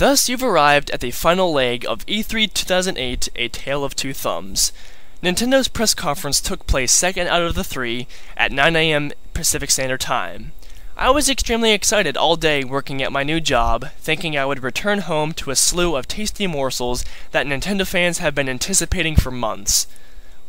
Thus you've arrived at the final leg of E3 2008, A Tale of Two Thumbs. Nintendo's press conference took place second out of the three at 9 a.m. Pacific Standard Time. I was extremely excited all day working at my new job, thinking I would return home to a slew of tasty morsels that Nintendo fans have been anticipating for months.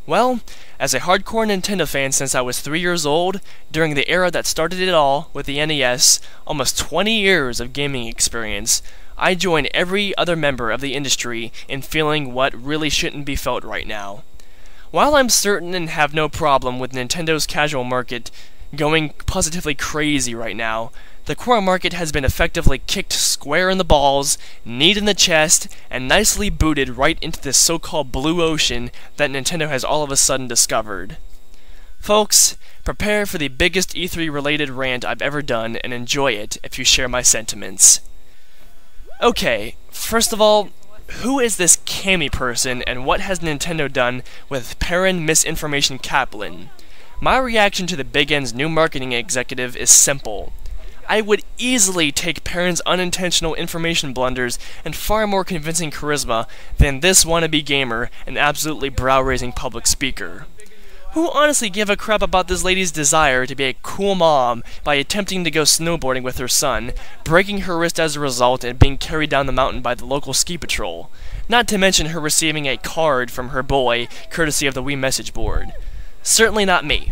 Well, as a hardcore Nintendo fan since I was 3 years old, during the era that started it all with the NES, almost 20 years of gaming experience, I join every other member of the industry in feeling what really shouldn't be felt right now. While I'm certain and have no problem with Nintendo's casual market going positively crazy right now, the core market has been effectively kicked square in the balls, kneed in the chest, and nicely booted right into this so-called blue ocean that Nintendo has all of a sudden discovered. Folks, prepare for the biggest E3 related rant I've ever done and enjoy it if you share my sentiments. Okay, first of all, who is this Cammy person and what has Nintendo done with Perrin Misinformation Kaplan? My reaction to the Big N's new marketing executive is simple. I would easily take Perrin's unintentional information blunders and far more convincing charisma than this wannabe gamer and absolutely brow-raising public speaker. Who honestly give a crap about this lady's desire to be a cool mom by attempting to go snowboarding with her son, breaking her wrist as a result and being carried down the mountain by the local ski patrol? Not to mention her receiving a card from her boy, courtesy of the Wii message board. Certainly not me.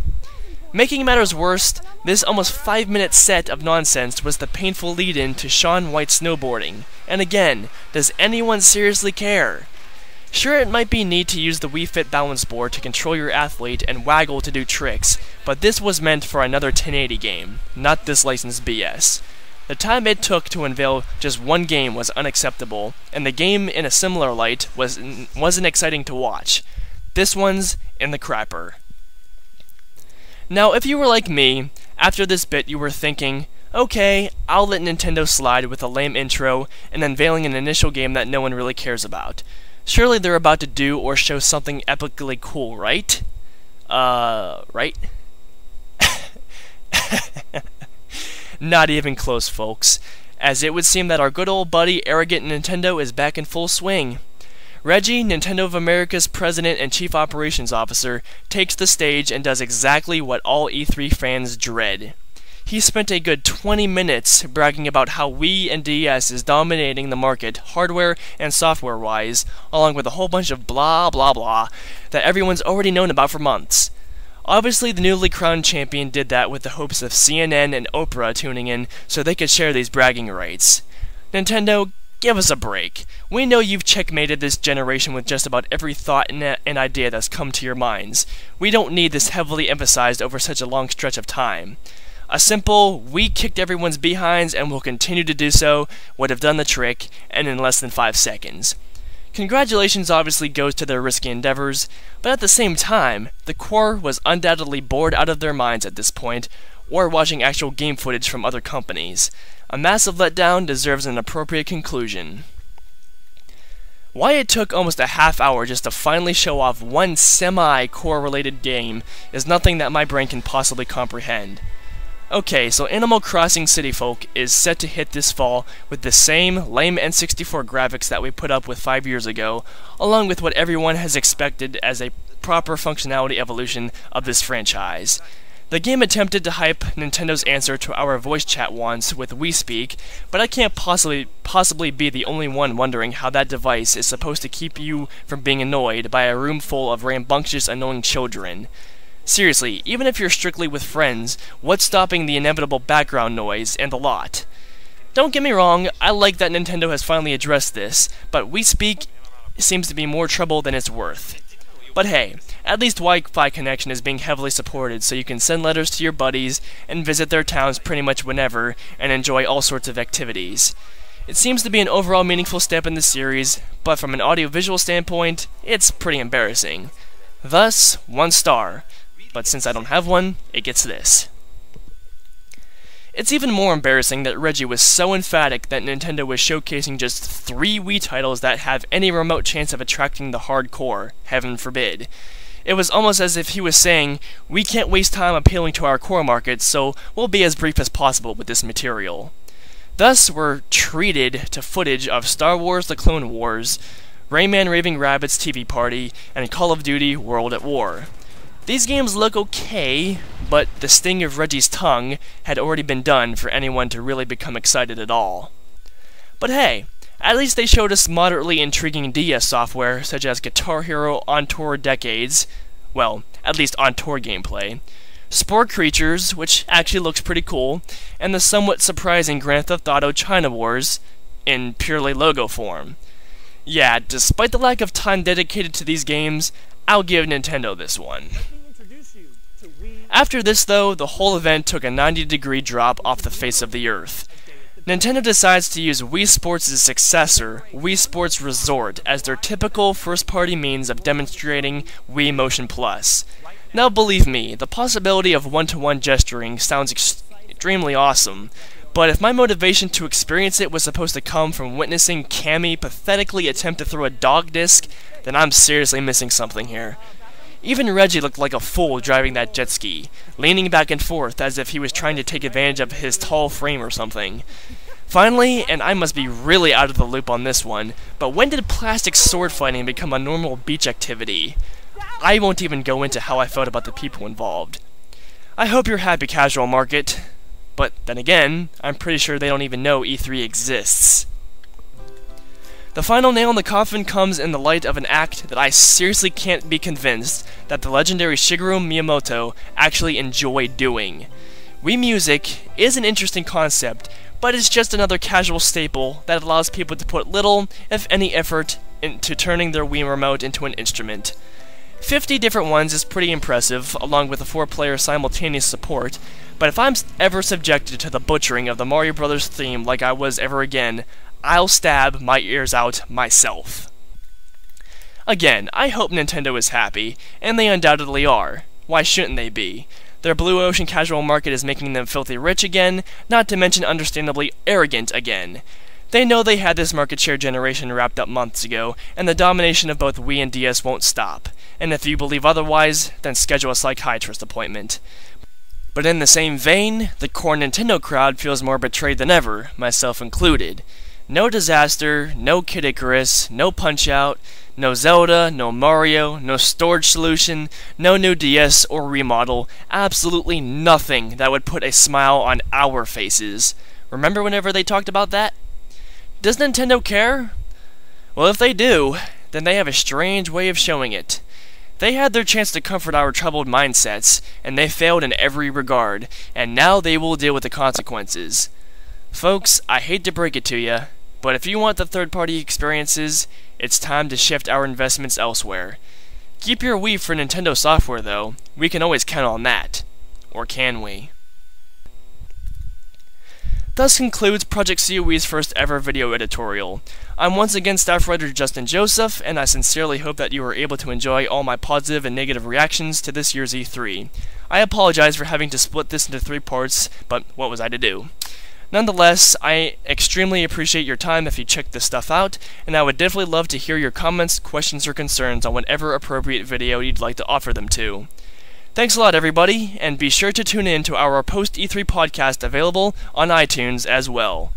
Making matters worse, this almost 5-minute set of nonsense was the painful lead-in to Shaun White snowboarding. And again, does anyone seriously care? Sure, it might be neat to use the Wii Fit balance board to control your athlete and waggle to do tricks, but this was meant for another 1080 game, not this licensed BS. The time it took to unveil just one game was unacceptable, and the game in a similar light wasn't exciting to watch. This one's in the crapper. Now, if you were like me, after this bit you were thinking, okay, I'll let Nintendo slide with a lame intro and unveiling an initial game that no one really cares about. Surely they're about to do or show something epically cool, right? Right? Not even close, folks, as it would seem that our good old buddy Arrogant Nintendo is back in full swing. Reggie, Nintendo of America's President and Chief Operations Officer, takes the stage and does exactly what all E3 fans dread. He spent a good 20 minutes bragging about how Wii and DS is dominating the market, hardware and software-wise, along with a whole bunch of blah blah blah that everyone's already known about for months. Obviously, the newly crowned champion did that with the hopes of CNN and Oprah tuning in so they could share these bragging rights. Nintendo, give us a break. We know you've checkmated this generation with just about every thought and idea that's come to your minds. We don't need this heavily emphasized over such a long stretch of time. A simple, we kicked everyone's behinds and will continue to do so, would have done the trick, and in less than 5 seconds. Congratulations obviously goes to their risky endeavors, but at the same time, the core was undoubtedly bored out of their minds at this point, or watching actual game footage from other companies. A massive letdown deserves an appropriate conclusion. Why it took almost a half hour just to finally show off one semi-core related game is nothing that my brain can possibly comprehend. Okay, so Animal Crossing City Folk is set to hit this fall with the same lame N64 graphics that we put up with 5 years ago, along with what everyone has expected as a proper functionality evolution of this franchise. The game attempted to hype Nintendo's answer to our voice chat once with Wii Speak, but I can't possibly be the only one wondering how that device is supposed to keep you from being annoyed by a room full of rambunctious, annoying children. Seriously, even if you're strictly with friends, what's stopping the inevitable background noise and the lot? Don't get me wrong, I like that Nintendo has finally addressed this, but Wii Speak seems to be more trouble than it's worth. But hey, at least Wi-Fi connection is being heavily supported, so you can send letters to your buddies and visit their towns pretty much whenever and enjoy all sorts of activities. It seems to be an overall meaningful step in the series, but from an audio-visual standpoint, it's pretty embarrassing. Thus, 1 star. But since I don't have one, it gets this. It's even more embarrassing that Reggie was so emphatic that Nintendo was showcasing just 3 Wii titles that have any remote chance of attracting the hardcore, heaven forbid. It was almost as if he was saying, we can't waste time appealing to our core market, so we'll be as brief as possible with this material. Thus, we're treated to footage of Star Wars The Clone Wars, Rayman Raving Rabbids TV Party, and Call of Duty World at War. These games look okay, but the sting of Reggie's tongue had already been done for anyone to really become excited at all. But hey, at least they showed us moderately intriguing DS software such as Guitar Hero On Tour Decades, well, at least on tour gameplay, Spore Creatures, which actually looks pretty cool, and the somewhat surprising Grand Theft Auto China Wars in purely logo form. Yeah, despite the lack of time dedicated to these games, I'll give Nintendo this one. After this though, the whole event took a 90-degree drop off the face of the earth. Nintendo decides to use Wii Sports' successor, Wii Sports Resort, as their typical first-party means of demonstrating Wii Motion Plus. Now believe me, the possibility of one-to-one gesturing sounds extremely awesome, but if my motivation to experience it was supposed to come from witnessing Cammy pathetically attempt to throw a dog disc, then I'm seriously missing something here. Even Reggie looked like a fool driving that jet ski, leaning back and forth as if he was trying to take advantage of his tall frame or something. Finally, and I must be really out of the loop on this one, but when did plastic sword fighting become a normal beach activity? I won't even go into how I felt about the people involved. I hope you're happy, casual market, but then again, I'm pretty sure they don't even know E3 exists. The final nail in the coffin comes in the light of an act that I seriously can't be convinced that the legendary Shigeru Miyamoto actually enjoyed doing. Wii Music is an interesting concept, but it's just another casual staple that allows people to put little, if any, effort into turning their Wii remote into an instrument. 50 different ones is pretty impressive, along with a 4-player simultaneous support, but if I'm ever subjected to the butchering of the Mario Bros. Theme like I was ever again, I'll stab my ears out myself. Again, I hope Nintendo is happy, and they undoubtedly are. Why shouldn't they be? Their blue ocean casual market is making them filthy rich again, not to mention understandably arrogant again. They know they had this market share generation wrapped up months ago, and the domination of both Wii and DS won't stop. And if you believe otherwise, then schedule a psychiatrist appointment. But in the same vein, the core Nintendo crowd feels more betrayed than ever, myself included. No Disaster, no Kid Icarus, no Punch-Out, no Zelda, no Mario, no storage solution, no new DS or remodel, absolutely nothing that would put a smile on our faces. Remember whenever they talked about that? Does Nintendo care? Well, if they do, then they have a strange way of showing it. They had their chance to comfort our troubled mindsets, and they failed in every regard, and now they will deal with the consequences. Folks, I hate to break it to you, but if you want the third-party experiences, it's time to shift our investments elsewhere. Keep your Wii for Nintendo software, though. We can always count on that. Or can we? Thus concludes Project COE's first ever video editorial. I'm once again staff writer Justin Joseph, and I sincerely hope that you were able to enjoy all my positive and negative reactions to this year's E3. I apologize for having to split this into 3 parts, but what was I to do? Nonetheless, I extremely appreciate your time if you checked this stuff out, and I would definitely love to hear your comments, questions, or concerns on whatever appropriate video you'd like to offer them to. Thanks a lot, everybody, and be sure to tune in to our post-E3 podcast available on iTunes as well.